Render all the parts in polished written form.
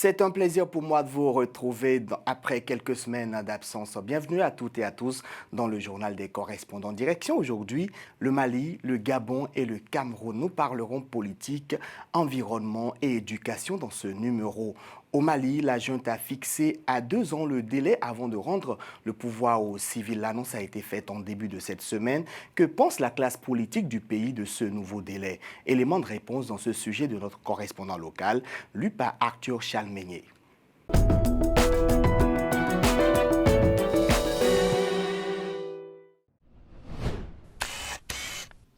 C'est un plaisir pour moi de vous retrouver après quelques semaines d'absence. Bienvenue à toutes et à tous dans le journal des correspondants. Direction aujourd'hui, le Mali, le Gabon et le Cameroun. Nous parlerons politique, environnement et éducation dans ce numéro. Au Mali, la junte a fixé à 2 ans le délai avant de rendre le pouvoir aux civils. L'annonce a été faite en début de cette semaine. Que pense la classe politique du pays de ce nouveau délai? Élément de réponse dans ce sujet de notre correspondant local, lu par Arthur Chalmeigné.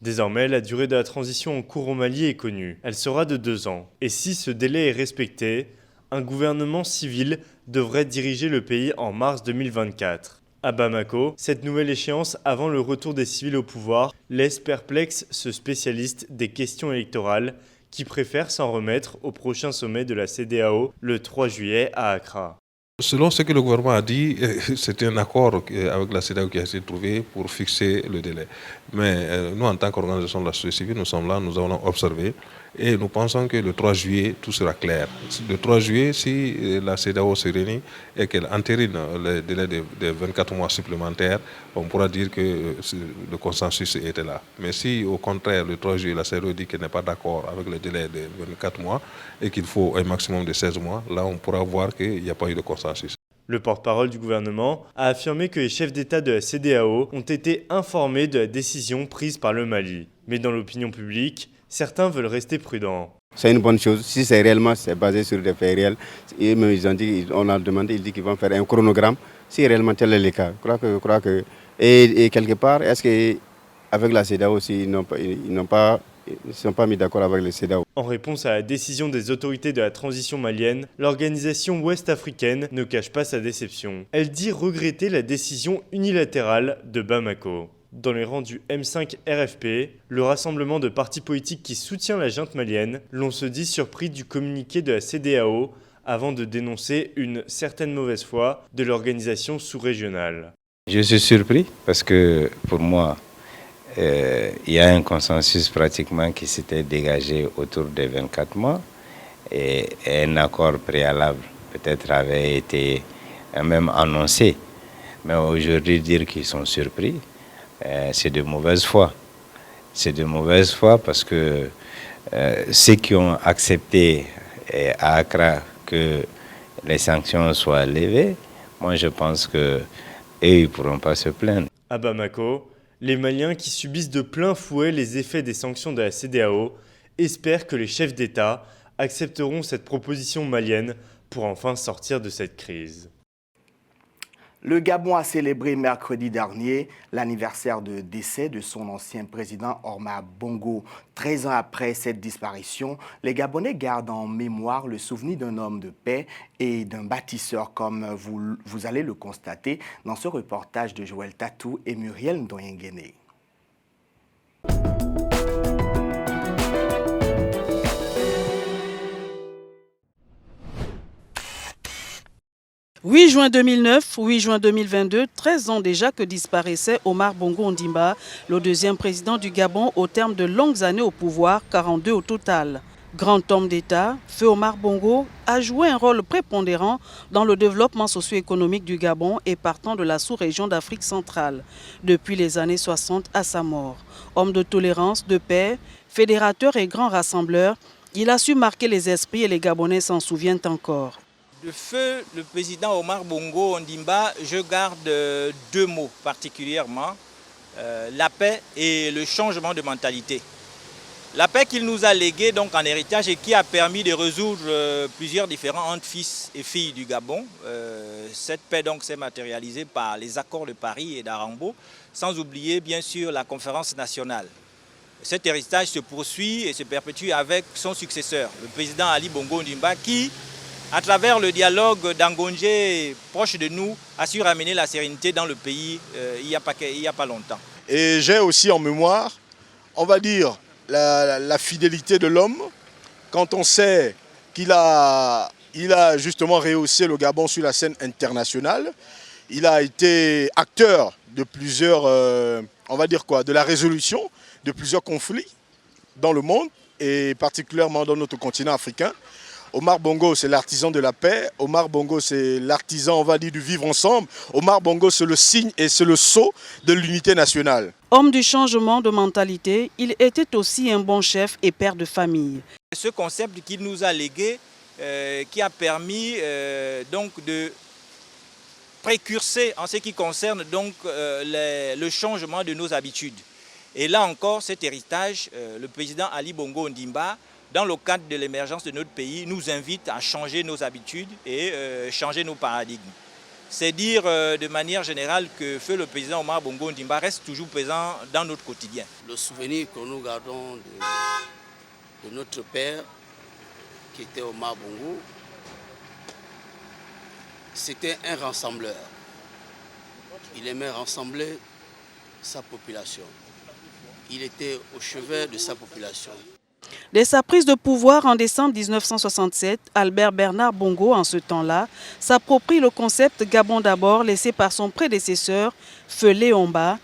Désormais, la durée de la transition en cours au Mali est connue. Elle sera de 2 ans. Et si ce délai est respecté, un gouvernement civil devrait diriger le pays en mars 2024. À Bamako, cette nouvelle échéance avant le retour des civils au pouvoir laisse perplexe ce spécialiste des questions électorales qui préfère s'en remettre au prochain sommet de la CEDEAO le 3 juillet à Accra. Selon ce que le gouvernement a dit, c'est un accord avec la CEDEAO qui a été trouvé pour fixer le délai. Mais nous, en tant qu'organisation de la société civile, nous sommes là, nous avons observé et nous pensons que le 3 juillet, tout sera clair. Le 3 juillet, si la CEDEAO se réunit et qu'elle entérine le délai de 24 mois supplémentaires, on pourra dire que le consensus était là. Mais si, au contraire, le 3 juillet, la CEDEAO dit qu'elle n'est pas d'accord avec le délai de 24 mois et qu'il faut un maximum de 16 mois, là, on pourra voir qu'il n'y a pas eu de consensus. Le porte-parole du gouvernement a affirmé que les chefs d'État de la CEDEAO ont été informés de la décision prise par le Mali. Mais dans l'opinion publique, certains veulent rester prudents. C'est une bonne chose. Si c'est réellement basé sur des faits réels, ils ont dit, on a demandé, ils disent qu'ils vont faire un chronogramme. Si réellement tel est le cas, je crois que et quelque part, est-ce qu'avec la CEDEAO aussi, ils ne sont pas mis d'accord avec la CEDEAO? En réponse à la décision des autorités de la transition malienne, l'organisation ouest-africaine ne cache pas sa déception. Elle dit regretter la décision unilatérale de Bamako. Dans les rangs du M5 RFP, le rassemblement de partis politiques qui soutient la junte malienne, l'on se dit surpris du communiqué de la CEDEAO avant de dénoncer une certaine mauvaise foi de l'organisation sous-régionale. Je suis surpris parce que pour moi, il y a un consensus pratiquement qui s'était dégagé autour des 24 mois et un accord préalable peut-être avait été même annoncé. Mais aujourd'hui, dire qu'ils sont surpris, c'est de mauvaise foi. C'est de mauvaise foi parce que ceux qui ont accepté à Accra que les sanctions soient levées, moi je pense qu'ils ne pourront pas se plaindre. À Bamako, les Maliens qui subissent de plein fouet les effets des sanctions de la CEDEAO espèrent que les chefs d'État accepteront cette proposition malienne pour enfin sortir de cette crise. Le Gabon a célébré mercredi dernier l'anniversaire de décès de son ancien président Omar Bongo. 13 ans après cette disparition, les Gabonais gardent en mémoire le souvenir d'un homme de paix et d'un bâtisseur, comme vous allez le constater dans ce reportage de Joël Tatou et Muriel Ndoyenguene. 8 juin 2009, 8 juin 2022, 13 ans déjà que disparaissait Omar Bongo Ondimba, le deuxième président du Gabon au terme de longues années au pouvoir, 42 au total. Grand homme d'État, Feu Omar Bongo a joué un rôle prépondérant dans le développement socio-économique du Gabon et partant de la sous-région d'Afrique centrale, depuis les années 60 à sa mort. Homme de tolérance, de paix, fédérateur et grand rassembleur, il a su marquer les esprits et les Gabonais s'en souviennent encore. De feu le président Omar Bongo Ondimba, je garde 2 mots particulièrement, la paix et le changement de mentalité. La paix qu'il nous a léguée donc en héritage et qui a permis de résoudre plusieurs différends entre fils et filles du Gabon. Cette paix donc s'est matérialisée par les accords de Paris et d'Arambo, sans oublier bien sûr la conférence nationale. Cet héritage se poursuit et se perpétue avec son successeur, le président Ali Bongo Ondimba, qui, à travers le dialogue d'Angongé proche de nous, a su ramener la sérénité dans le pays il n'y a pas longtemps. Et j'ai aussi en mémoire, on va dire, la fidélité de l'homme, quand on sait qu'il a justement rehaussé le Gabon sur la scène internationale. Il a été acteur de plusieurs, on va dire quoi, de la résolution de plusieurs conflits dans le monde et particulièrement dans notre continent africain. Omar Bongo, c'est l'artisan de la paix. Omar Bongo, c'est l'artisan, on va dire, du vivre ensemble. Omar Bongo, c'est le signe et c'est le sceau de l'unité nationale. Homme du changement de mentalité, il était aussi un bon chef et père de famille. Ce concept qu'il nous a légué, qui a permis donc de précurser en ce qui concerne donc, le changement de nos habitudes. Et là encore, cet héritage, le président Ali Bongo Ondimba, dans le cadre de l'émergence de notre pays, nous invite à changer nos habitudes et changer nos paradigmes. C'est dire de manière générale que feu le président Omar Bongo Ondimba reste toujours présent dans notre quotidien. Le souvenir que nous gardons de notre père, qui était Omar Bongo, c'était un rassembleur. Il aimait rassembler sa population. Il était au chevet de sa population. Dès sa prise de pouvoir en décembre 1967, Albert Bernard Bongo, en ce temps-là, s'approprie le concept Gabon d'abord laissé par son prédécesseur, Feu Léomba,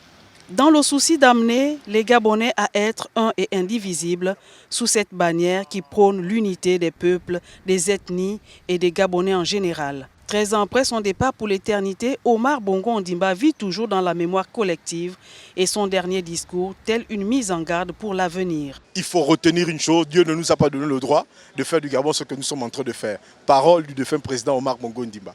dans le souci d'amener les Gabonais à être un et indivisibles sous cette bannière qui prône l'unité des peuples, des ethnies et des Gabonais en général. 13 ans après son départ pour l'éternité, Omar Bongo Ondimba vit toujours dans la mémoire collective et son dernier discours, tel une mise en garde pour l'avenir. Il faut retenir une chose, Dieu ne nous a pas donné le droit de faire du Gabon ce que nous sommes en train de faire. Parole du défunt président Omar Bongo Ondimba.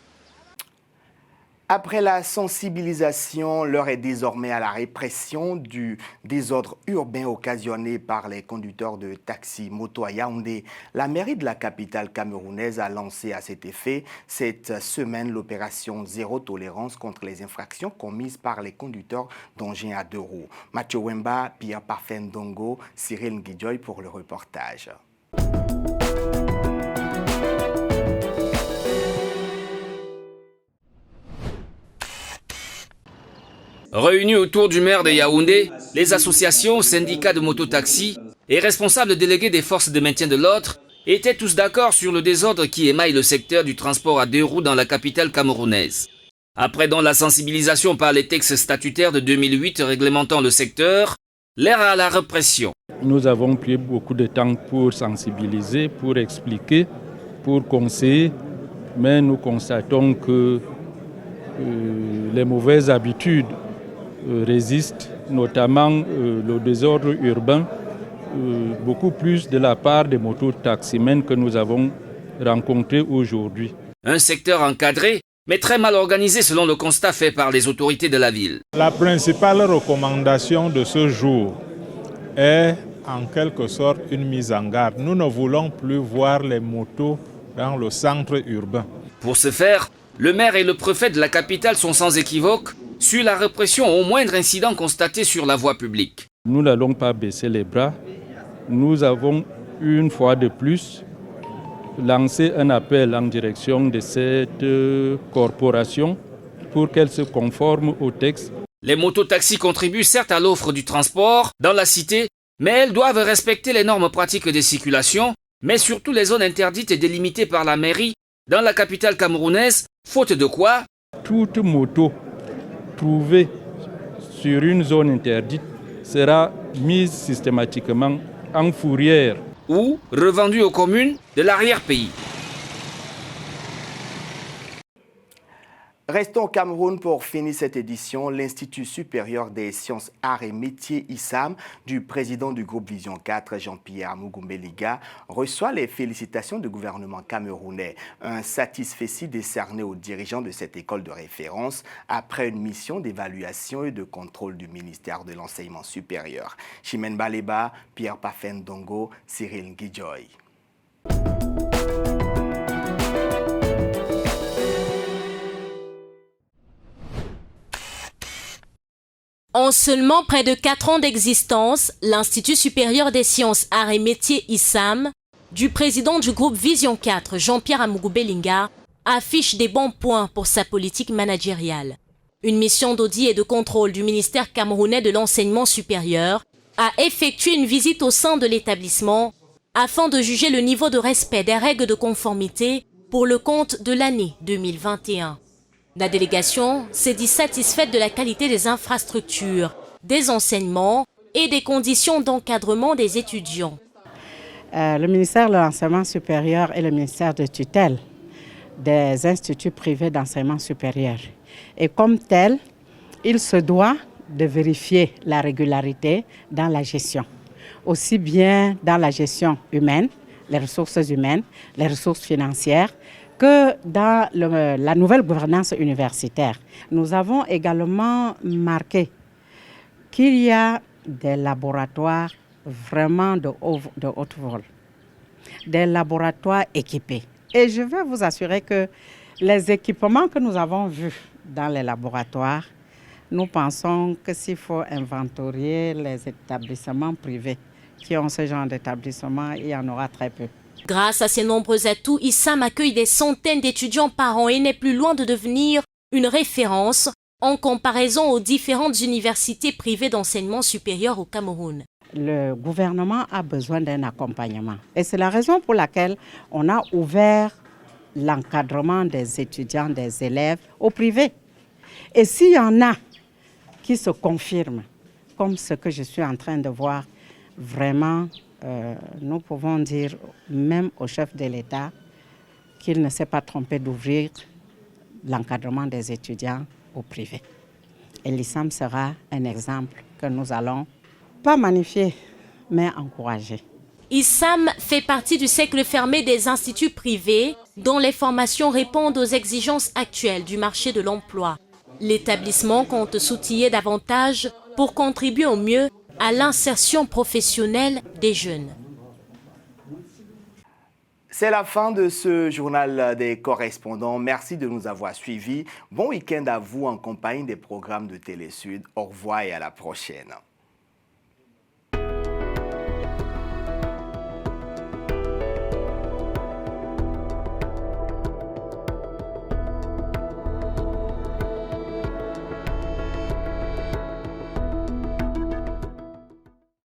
Après la sensibilisation, l'heure est désormais à la répression du désordre urbain occasionné par les conducteurs de taxis moto à Yaoundé. La mairie de la capitale camerounaise a lancé à cet effet cette semaine l'opération Zéro tolérance contre les infractions commises par les conducteurs d'engins à deux roues. Mathieu Wemba, Pierre Parfait Ndongo, Cyril Nguidjoy pour le reportage. Réunis autour du maire de Yaoundé, les associations, syndicats de mototaxis et responsables délégués des forces de maintien de l'ordre étaient tous d'accord sur le désordre qui émaille le secteur du transport à deux roues dans la capitale camerounaise. Après la sensibilisation par les textes statutaires de 2008 réglementant le secteur, l'ère à la répression. Nous avons pris beaucoup de temps pour sensibiliser, pour expliquer, pour conseiller, mais nous constatons que les mauvaises habitudes résistent, notamment le désordre urbain, beaucoup plus de la part des mototaximens que nous avons rencontrés aujourd'hui. Un secteur encadré, mais très mal organisé selon le constat fait par les autorités de la ville. La principale recommandation de ce jour est en quelque sorte une mise en garde. Nous ne voulons plus voir les motos dans le centre urbain. Pour ce faire, le maire et le préfet de la capitale sont sans équivoque sur la répression au moindre incident constaté sur la voie publique. Nous n'allons pas baisser les bras. Nous avons une fois de plus lancé un appel en direction de cette corporation pour qu'elle se conforme au texte. Les mototaxis contribuent certes à l'offre du transport dans la cité, mais elles doivent respecter les normes pratiques de circulation, mais surtout les zones interdites et délimitées par la mairie dans la capitale camerounaise, faute de quoi toute moto trouvée sur une zone interdite sera mise systématiquement en fourrière ou revendue aux communes de l'arrière-pays. Restons au Cameroun pour finir cette édition. L'Institut supérieur des sciences, arts et métiers ISAM du président du groupe Vision 4, Jean-Pierre Mugumbe-Liga, reçoit les félicitations du gouvernement camerounais. Un satisfecit décerné aux dirigeants de cette école de référence après une mission d'évaluation et de contrôle du ministère de l'Enseignement supérieur. Chimène Baleba, Pierre Parfait Ndongo, Cyril Nguidjoy. En seulement près de 4 ans d'existence, l'Institut supérieur des sciences, arts et métiers ISAM, du président du groupe Vision 4, Jean-Pierre Mugumbe-Liga, affiche des bons points pour sa politique managériale. Une mission d'audit et de contrôle du ministère camerounais de l'enseignement supérieur a effectué une visite au sein de l'établissement afin de juger le niveau de respect des règles de conformité pour le compte de l'année 2021. La délégation s'est dit satisfaite de la qualité des infrastructures, des enseignements et des conditions d'encadrement des étudiants. Le ministère de l'Enseignement supérieur est le ministère de tutelle des instituts privés d'enseignement supérieur. Et comme tel, il se doit de vérifier la régularité dans la gestion, aussi bien dans la gestion humaine, les ressources humaines, les ressources financières, que dans la nouvelle gouvernance universitaire. Nous avons également marqué qu'il y a des laboratoires vraiment de haute vol, des laboratoires équipés. Et je veux vous assurer que les équipements que nous avons vus dans les laboratoires, nous pensons que s'il faut inventorier les établissements privés qui ont ce genre d'établissement, il y en aura très peu. Grâce à ces nombreux atouts, ISAM accueille des centaines d'étudiants par an et n'est plus loin de devenir une référence en comparaison aux différentes universités privées d'enseignement supérieur au Cameroun. Le gouvernement a besoin d'un accompagnement et c'est la raison pour laquelle on a ouvert l'encadrement des étudiants, des élèves au privé. Et s'il y en a qui se confirment, comme ce que je suis en train de voir, vraiment, nous pouvons dire même au chef de l'État qu'il ne s'est pas trompé d'ouvrir l'encadrement des étudiants au privé. Et l'ISAM sera un exemple que nous allons pas magnifier, mais encourager. ISAM fait partie du cercle fermé des instituts privés dont les formations répondent aux exigences actuelles du marché de l'emploi. L'établissement compte s'outiller davantage pour contribuer au mieux à l'insertion professionnelle des jeunes. C'est la fin de ce journal des correspondants. Merci de nous avoir suivis. Bon week-end à vous en compagnie des programmes de Télé Sud. Au revoir et à la prochaine.